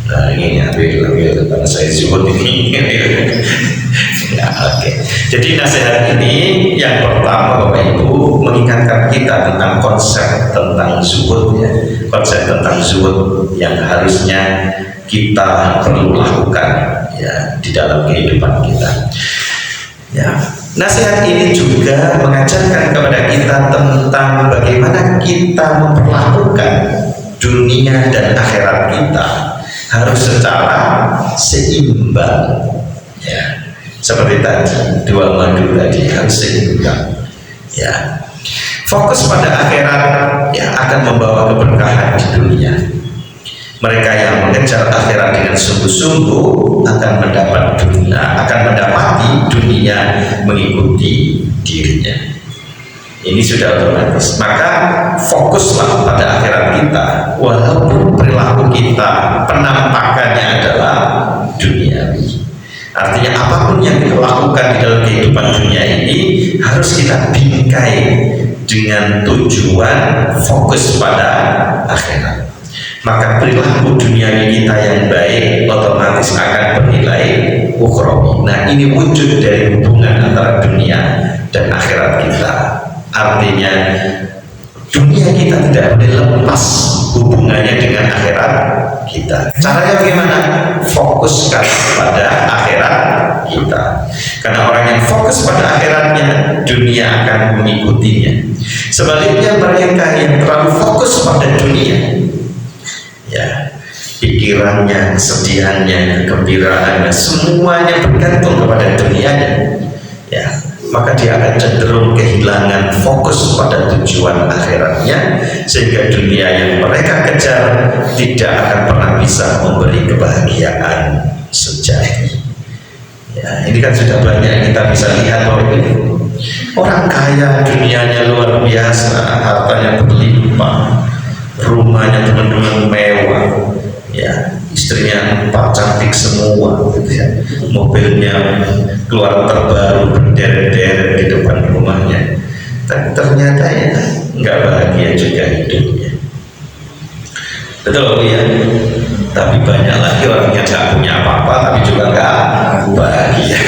Nah, ini ambil karena saya zuhud ini. Ya, oke. Jadi nasihat ini yang pertama Bapak Ibu mengingatkan kita tentang konsep tentang zuhud, ya, konsep tentang zuhud yang harusnya kita perlu lakukan, ya, di dalam kehidupan kita. Ya, Nasihat ini juga mengajarkan kepada kita tentang bagaimana kita memperlakukan dunia dan akhirat kita harus secara seimbang, ya. Seperti tadi dua madu tadi harus seimbang, ya. Fokus pada akhirat yang akan membawa keberkahan di dunia. Mereka yang mengejar akhirat dengan sungguh-sungguh akan mendapati dunia mengikuti dirinya. Ini sudah otomatis. Maka fokuslah pada akhirat kita, walaupun perilaku kita penampakannya adalah duniawi. Artinya apapun yang kita lakukan di dalam kehidupan dunia ini harus kita bingkai dengan tujuan fokus pada akhirat. Maka perilaku duniawi kita yang baik otomatis akan bernilai ukhrawi. Nah, ini wujud dari hubungan antara dunia dan akhirat kita. Artinya dunia kita tidak boleh lepas hubungannya dengan akhirat kita. Caranya bagaimana? Fokuskan pada akhirat kita. Karena orang yang fokus pada akhiratnya, dunia akan mengikutinya. Sebaliknya mereka yang terlalu fokus pada dunia, ya, pikirannya, kesedihannya, kegembiraannya, semuanya bergantung kepada dunianya, ya, maka dia akan cenderung kehilangan fokus pada tujuan akhiratnya, sehingga dunia yang mereka kejar tidak akan pernah bisa memberi kebahagiaan sejati. Ya, ini kan sudah banyak kita bisa lihat bahwa ini orang kaya dunianya luar biasa, hartanya berlimpah, rumahnya teman-teman mewah, ya, istrinya cantik semua, gitu ya, mobilnya keluar terbaru berderet-deret di depan rumahnya, tapi ternyata ya nggak bahagia juga hidupnya. Betul ya. Tapi banyak lagi orang yang nggak punya apa-apa tapi juga nggak bahagia.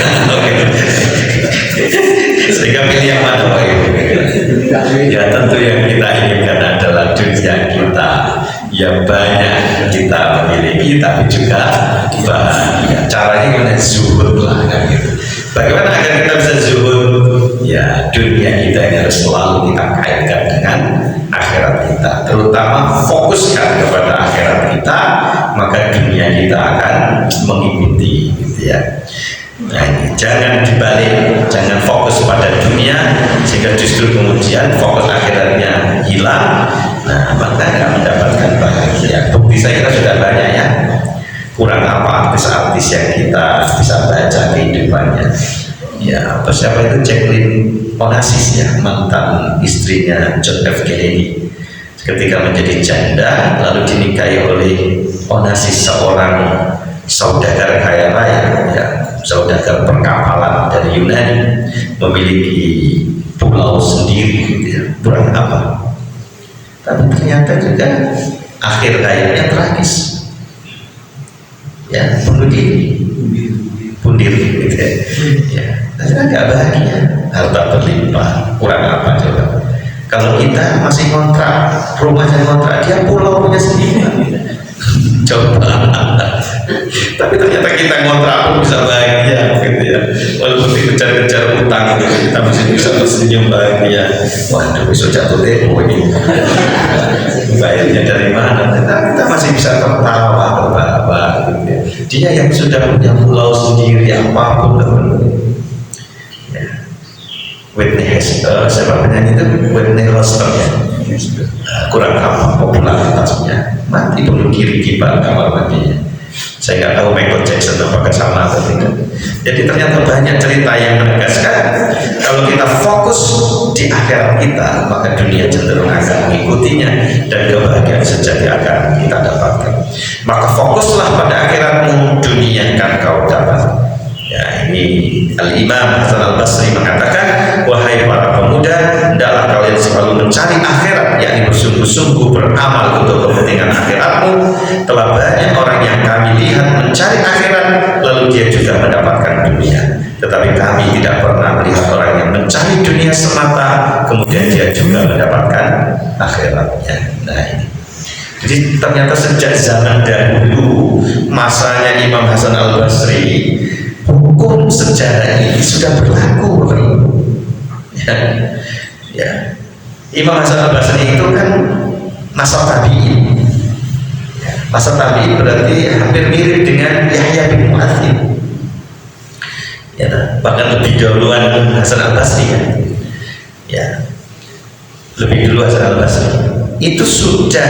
Sehingga pilih yang mana Pak Ibu? Ya tentu yang kita inginkan adalah dunia kita yang banyak kita memiliki tapi juga bahagia. Caranya gimana? Zuhud lah kan gitu. Bagaimana agar kita bisa zuhud? Ya dunia kita ini harus selalu kita kaitkan dengan akhirat kita, terutama fokuskan kepada akhirat kita, maka dunia kita akan mengikuti, gitu ya. Nah, ini jangan dibalik, jangan fokus pada dunia sehingga justru kemudian fokus akhiratnya hilang. Nah, maka nggak mendapatkan bahagia. Bukti saya kira sudah banyak ya. Kurang apa artis-artis yang kita bisa baca kehidupannya. Ya, apa siapa itu Jacqueline Onassis ya, mantan istrinya John F. Kennedy. Ketika menjadi janda lalu dinikahi oleh Onassis, seorang saudagar kaya raya, ya, saudagar perkapalan dari Yunani, memiliki pulau sendiri, ya, kurang apa. Tapi ternyata juga akhir hayatnya tragis, ya, bunuh diri, gitu ya. Ya, nggak bahagia, harta berlimpah, kurang apa coba. Kalau kita masih kontrak, rumahnya kontrak, dia pulau punya sendiri. Coba. Tapi ternyata kita kontrak pun bisa bahagia, gitu ya. Walaupun dikejar-kejar utang, kita masih bisa tersenyum bahagia. Waduh, besok jatuh tempo ini. Bayarnya dari mana? Kita masih bisa tertawa, tertawa, gitu ya. Dia yang sudah punya pulau sendiri, apapun, ya. Whitney Houston, siapa penyanyi itu? Whitney Houston ya. Kurang apa popularitasnya, mati bunuh diri di kamar mandinya. Saya nggak tahu Michael Jackson apakah sama atau tidak. Jadi ternyata banyak cerita yang menegaskan kalau kita fokus di akhirat kita, maka dunia cenderung akan mengikutinya dan kebahagiaan sejati akan kita dapatkan. Maka fokuslah pada akhiratmu, dunia akan kau dapat. Ya, ini Al-Imam Hasan Al-Basri mengatakan, wahai para pemuda, hendaklah kalian selalu mencari akhirat, yakni bersungguh-sungguh beramal untuk kepentingan akhiratmu. Telah banyak orang yang kami lihat mencari akhirat, lalu dia juga mendapatkan dunia. Tetapi kami tidak pernah melihat orang yang mencari dunia semata, kemudian dia juga mendapatkan akhiratnya. Nah ini. Jadi ternyata sejak zaman dahulu, masanya Imam Hasan Al-Basri, hukum sejarah ini sudah berlaku. Ya. Imam Hasan al-Basri itu kan masa tabi'in. Masa tabi'in berarti hampir mirip dengan Yahya bin Mu'adzib. Ya, bahkan lebih duluan Hasan al-Basri ya. Ya. Lebih dulu Hasan al-Basri. Itu sudah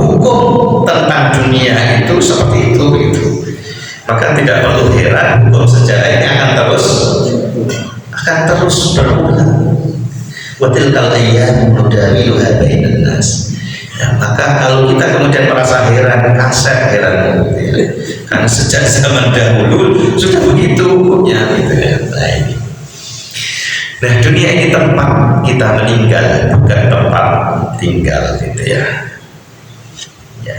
hukum tentang dunia itu seperti itu gitu. Maka tidak perlu heran hukum sejarah ini akan terus berulang. Wa tilkal ayyamu nudawiluha bainan nas. Ya, maka kalau kita kemudian merasa heran, kasar heran gitu ya. Karena sejak zaman dahulu sudah begitu hukumnya gitu ya. Nah, dunia ini tempat kita meninggal, bukan tempat tinggal gitu ya. Ya.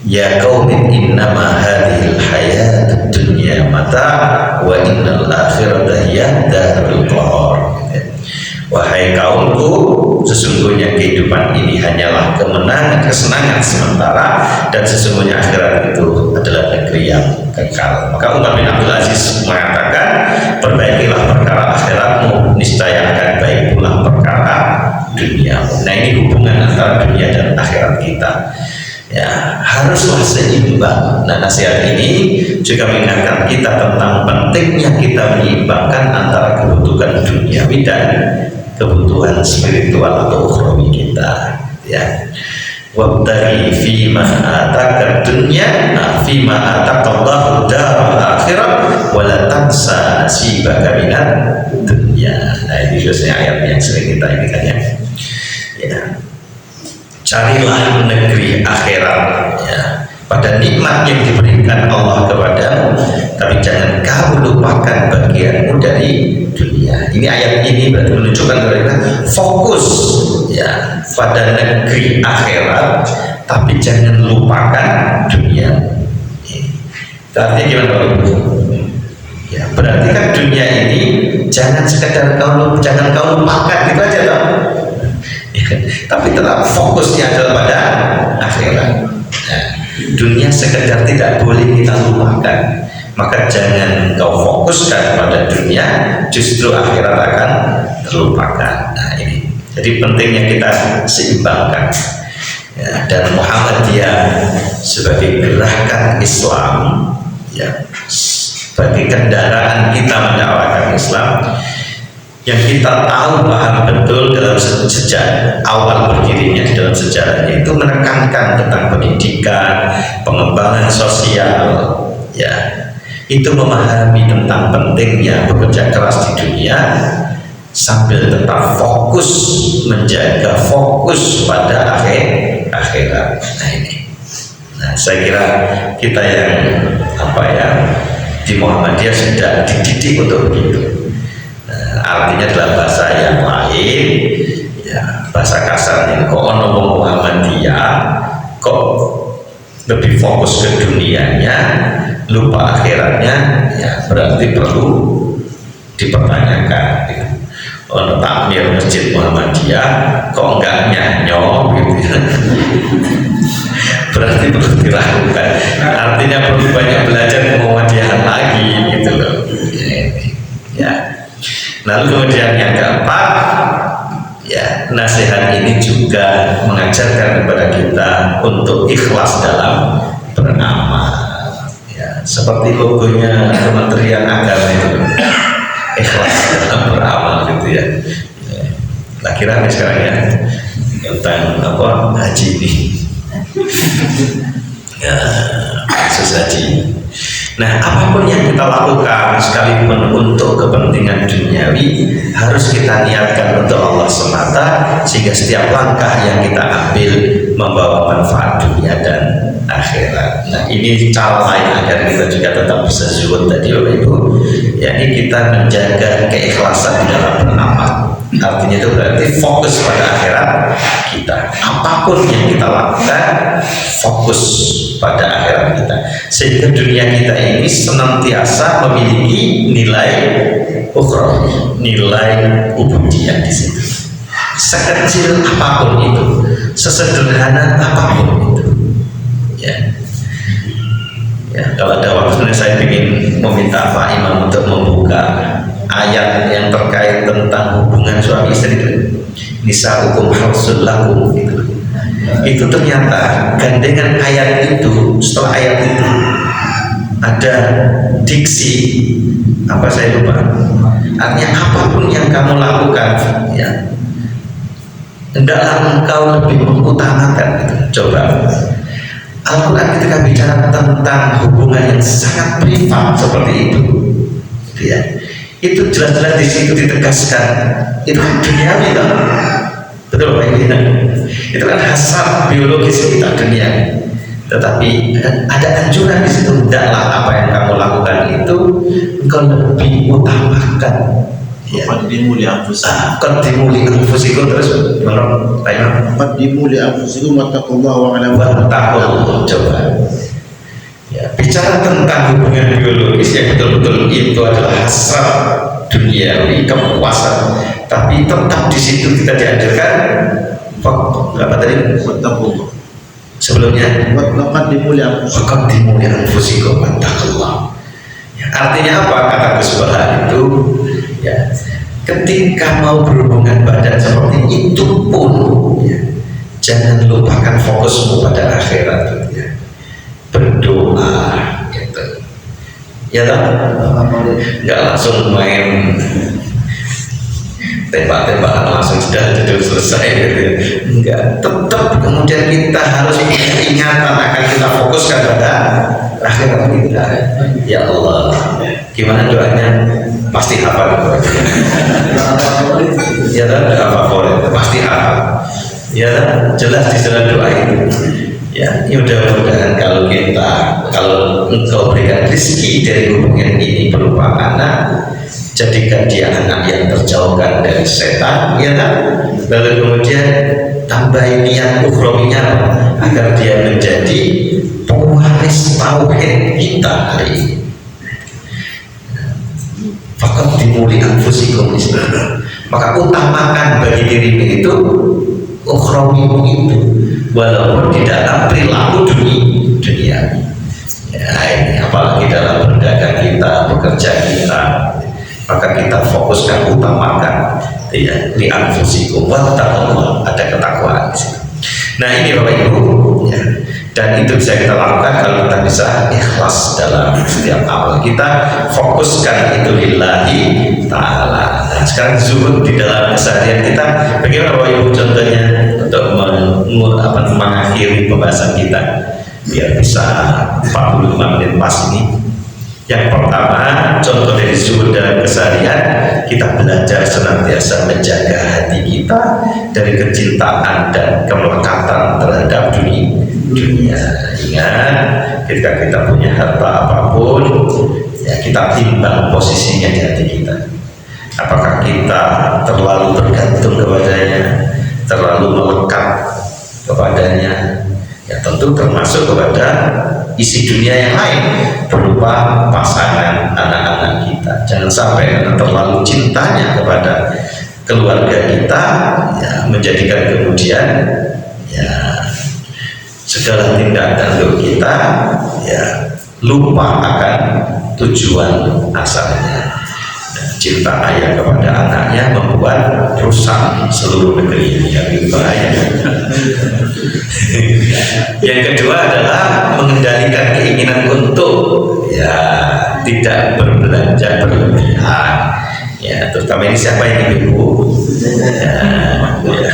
Ya qaumin innama hadhil hayatud dunya mata wa innal akhirata hiya darul qarar. Wahai kaumku, sesungguhnya kehidupan ini hanyalah kemenangan, kesenangan sementara, dan sesungguhnya akhirat itu adalah negeri yang kekal. Maka Umar bin Abdul Aziz mengatakan, perbaikilah perkara akhiratmu, niscaya akan baik pula perkara duniamu. Nah, ini hubungan antara dunia dan akhirat kita. Ya, haruslah seimbang. Nah, nasihat ini juga mengingatkan kita tentang pentingnya kita menyeimbangkan antara kebutuhan duniawi dan kebutuhan spiritual atau ukhrawi kita. Ya, wabtaghi fima ataka dunya fima atakallahu daral akhirah wala tansa nasibaka minad dunya. Nah, ini biasanya ayat yang sering kita ingatkan ya. Ya. Carilah negeri akhirat ya, pada nikmat yang diberikan Allah kepadamu, tapi jangan kamu lupakan bagianmu dari dunia. Ini ayat ini berarti menunjukkan kepada kita fokus ya pada negeri akhirat, tapi jangan lupakan dunia. Artinya gimana Pak Ibu? Ya, berarti kan dunia ini jangan sekedar kau lupakan gitu aja Pak. Tapi tetap fokusnya adalah pada akhirat. Nah, dunia sekedar tidak boleh kita lupakan, maka jangan kau fokuskan pada dunia, justru akhirat akan terlupakan. Nah, ini jadi pentingnya kita seimbangkan ya, dan Muhammadiyah sebagai gerakan Islam ya, sebagai kendaraan kita mendakwakan Islam yang kita tahu paham betul dalam sejak awal berdirinya di dalam sejarahnya, itu menekankan tentang pendidikan, pengembangan sosial ya, itu memahami tentang pentingnya bekerja keras di dunia sambil tetap fokus menjaga fokus pada akhirat. Nah, ini, nah saya kira kita yang di Muhammadiyah sudah dididik untuk begitu. Artinya dalam bahasa yang lain ya, bahasa kasarnya kok ono Muhammadiyah kok lebih fokus ke dunianya lupa akhiratnya, ya berarti perlu dipertanyakan gitu. Ono takmir masjid Muhammadiyah kok enggak nyanyo gitu ya. Berarti perlu diragukan, artinya perlu banyak belajar Muhammadiyah lagi gitu loh ya. Lalu kemudian yang keempat ya, nasihat ini juga mengajarkan kepada kita untuk ikhlas dalam beramal ya, seperti logonya Kementerian Agama itu, ikhlas dalam beramal gitu ya. Nah, kira sekarang ya tentang haji ini ya, khusus haji. Nah, apapun yang kita lakukan sekalipun untuk kepentingan duniawi harus kita niatkan untuk Allah semata, sehingga setiap langkah yang kita ambil membawa manfaat dunia dan akhirat. Nah, ini cara lain agar kita juga tetap bisa zuhud tadi Bapak Ibu, yakni kita menjaga keikhlasan di dalam beramal. Artinya itu berarti fokus pada akhirat kita. Apapun yang kita lakukan fokus pada akhirat kita, sehingga dunia kita ini senantiasa memiliki nilai ukhrawi, nilai ubudiyah di situ. Sekecil apapun itu, sesederhana apapun itu, ya. Ya, kalau ada waktu sebenarnya saya ingin meminta Pak Imam untuk membuka ayat yang terkait tentang hubungan suami istri itu. Nisa'ukum harsul lakum gitu. Itu ternyata gandengan ayat itu, setelah ayat itu ada diksi apa saya lupa. Artinya apapun yang kamu lakukan, ya, hendaklah engkau lebih mengutamakan gitu. Coba Al-Quran ketika bicara tentang hubungan yang sangat privat seperti itu, ya, itu jelas-jelas di situ ditegaskan itu kan duniawi kan, betul Pak Ibu? Itu kan hasrat biologis kita dunia, tetapi ada anjuran di situ, hendaklah apa yang kamu lakukan itu engkau lebih utamakan. Qaddimu li anfusikum. Qaddimu li anfusikum, terus menurut Pak Imam. Qaddimu li anfusikum wattaqullaha wa alamu. Wattaqullah. Coba. Ya, bicara tentang hubungan biologis yang betul-betul itu adalah hasrat duniawi, kepuasan, tapi tetap di situ kita diajarkan apa tadi? Wattaqullah. Sebelumnya Qaddimu li anfusikum. Qaddimu li anfusikum wattaqullah. Ya, artinya apa kata Gus Baha itu? Ya, ketika mau berhubungan badan seperti itu pun, ya, jangan lupakan fokusmu pada akhirat, ya. Berdoa gitu. Ya tak? Nggak langsung main tembak-tembakan langsung sudah selesai gitu. Enggak, tetap kemudian kita harus ingatan akan kita fokuskan pada akhirat kita. Ya Allah, gimana doanya? Pasti hafal doanya. Ya tak? Doa favorit pasti hafal. Ya tak? Jelas di dalam doa itu. Ya, mudah-mudahan kalau engkau berikan rezeki dari hubungan ini berupa anak, jadikan dia anak yang terjauhkan dari setan, ya kan? Lalu kemudian tambahin niat ukhrawinya agar dia menjadi pewaris tauhid kita hari ini. Fakat dimulai anfusikum, maka utamakan bagi dirimu itu ukhrawimu itu, walaupun di dalam perilaku dunia. Ya, ini apalagi dalam berdagang kita, bekerja kita, maka kita fokuskan, utamakan, ya, li anfusikum wattaqullah, ada ketakwaan di situ. Nah ini Bapak Ibu, ya, dan itu bisa kita lakukan kalau kita bisa ikhlas dalam setiap amal kita, fokuskan itu lillahi ta'ala. Nah sekarang zuhud di dalam keseharian kita, bagaimana Bapak Ibu contohnya untuk mengakhiri pembahasan kita biar bisa 45 menit pas ini. Yang pertama, contoh dari zuhud dalam keseharian, kita belajar senantiasa menjaga hati kita dari kecintaan dan kemelekatan terhadap dunia. Ingat, ketika kita punya harta apapun, ya kita timbang posisinya di hati kita. Apakah kita terlalu bergantung kepadanya, terlalu melekat kepadanya? Ya tentu termasuk kepada isi dunia yang lain berupa pasangan, anak-anak kita. Jangan sampai karena terlalu cintanya kepada keluarga kita, ya, menjadikan kemudian, ya, segala tindakan untuk kita, ya, lupa akan tujuan asalnya. Cinta ayah kepada anaknya membuat rusak seluruh negeri, yang itu bahaya. Yang kedua adalah mengendalikan keinginan untuk, ya, tidak berbelanja berlebihan, ya, terutama ini siapa yang ibu, ya,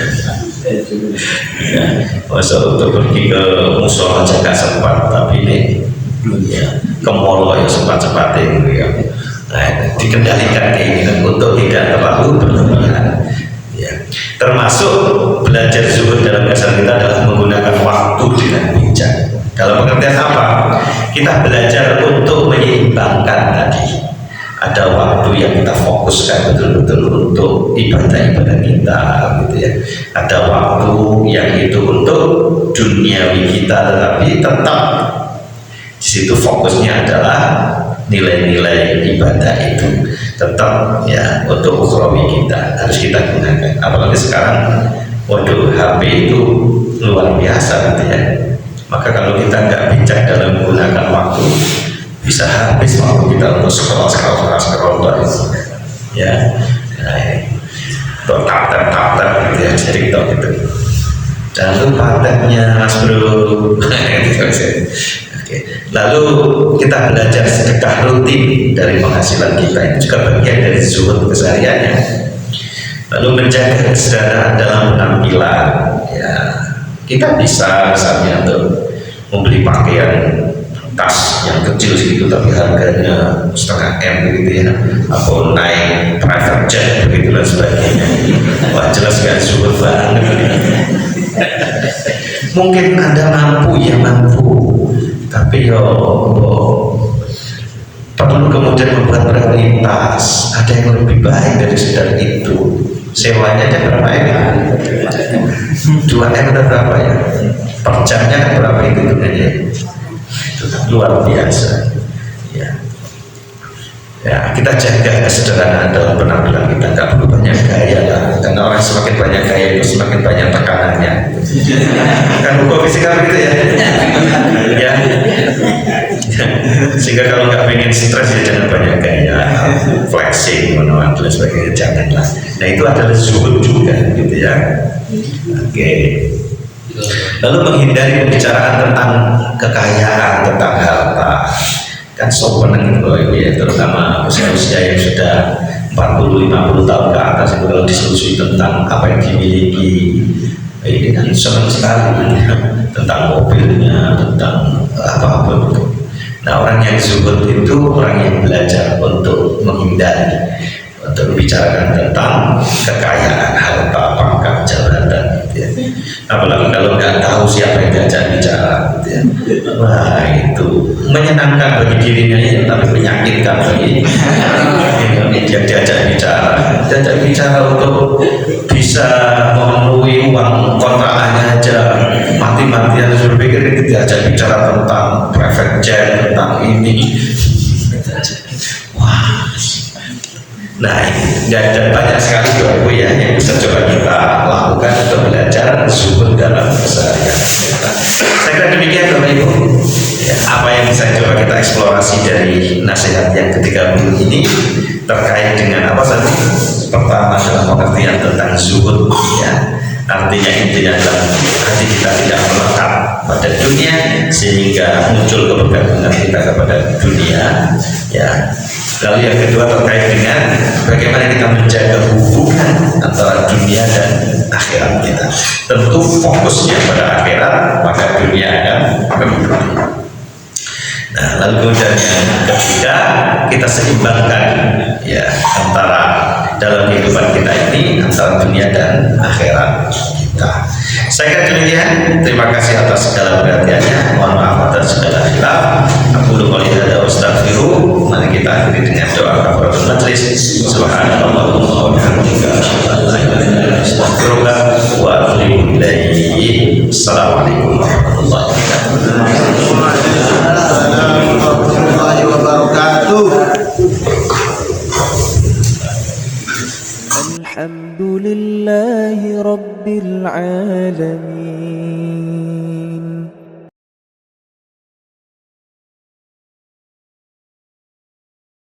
masa untuk pergi ke musola aja gak sempat, tapi ini, ya, ke mall ya sempat-sempatin, ya. Nah, dikendalikan keinginan untuk tidak terlalu berlebihan, ya. Termasuk belajar zuhud dalam keseharian kita adalah menggunakan waktu dengan bijak. Dalam pengertian apa? Kita belajar untuk menyeimbangkan tadi. Ada waktu yang kita fokuskan betul-betul untuk ibadah-ibadah kita, gitu ya. Ada waktu yang itu untuk duniawi kita, tetapi tetap di situ fokusnya adalah nilai-nilai ibadah itu tetap, ya, untuk ukhrawi kita harus kita gunakan. Apalagi sekarang, waduh, HP itu luar biasa, gitu ya. Maka kalau kita nggak bijak dalam menggunakan waktu, bisa habis waktu kita untuk scroll terus, ya, untuk tap gitu ya, di TikTok gitu. Jangan lupa tabnya Mas Bro. Oke. Lalu kita belajar sedekah rutin dari penghasilan kita, itu juga bagian dari zuhud kesehariannya. Lalu menjaga kesederhanaan dalam penampilan, ya, kita bisa misalnya untuk membeli pakaian tas yang kecil segitu tapi harganya 1,5 M begitu ya, atau naik private jet begitu dan sebagainya. Wah, jelas kan zuhud banget. Mungkin Anda mampu, ya mampu, tapi perlu kemudian membuat prioritas. Ada yang lebih baik dari sekedar itu. Sewanya aja berapa ya? 2 M atau berapa ya? Per jamnya kan berapa hitungannya? Itu luar biasa. Ya, kita jaga kesederhanaan dalam penampilan kita, nggak perlu banyak gaya lah, karena orang semakin banyak gaya itu semakin banyak tekanannya. Kan hukum fisika begitu ya. Ya. Sehingga kalau nggak pengen stres ya jangan banyak gaya, flexing, dan sebagainya, janganlah. Nah itu adalah zuhud juga, gitu ya. Oke. Lalu menghindari pembicaraan tentang kekayaan, tentang harta. Kan sopan gitu loh ya, terutama usia-usia yang sudah 40-50 tahun ke atas itu kalau diskusi tentang apa yang dimiliki, ini kan senang sekali tentang mobilnya, tentang apapun itu. Nah, orang yang zuhud itu orang yang belajar untuk menghindari, untuk membicarakan tentang kekayaan, harta, pangkat, jabatan gitu ya. Apalagi kalau nggak tahu siapa yang diajak bicara gitu ya. Wah, itu menyenangkan bagi dirinya ya, tapi menyakitkan bagi yang diajak bicara. Diajak bicara untuk bisa memenuhi uang kontrakannya aja, mati-matian suruh pikir itu diajak bicara tentang private jet, tentang ini. Wah. Nah, dan banyak sekali Bapak ya yang bisa coba kita lakukan untuk belajar zuhud dalam keseharian. Saya kira demikian Bapak Ibu. Ya, apa yang bisa coba kita eksplorasi dari nasihat yang ketiga ini terkait dengan apa tadi? Pertama adalah pengertian tentang zuhud, ya. Artinya intinya adalah hati kita tidak melekat pada dunia sehingga muncul kebergantungan kita kepada dunia, ya. Lalu yang kedua terkait dengan bagaimana kita menjaga hubungan antara dunia dan akhirat kita. Tentu fokusnya pada akhirat, maka dunia akan berkurang. Nah, lalu kemudian yang ketiga kita seimbangkan ya antara dalam kehidupan kita ini antara dunia dan akhirat kita. Saya kira demikian. Terima kasih atas segala perhatiannya. Mohon maaf atas segala khilaf. Aku qouli hadza wa astaghfiruh. Mari kita akhiri dengan doa kafaratul majlis. Subhanallahumma wa bihamdika asyhadu an la ilaha illa anta astaghfiruka wa atubu ilaik. Assalamualaikum warahmatullahi wabarakatuh. الحمد لله رب العالمين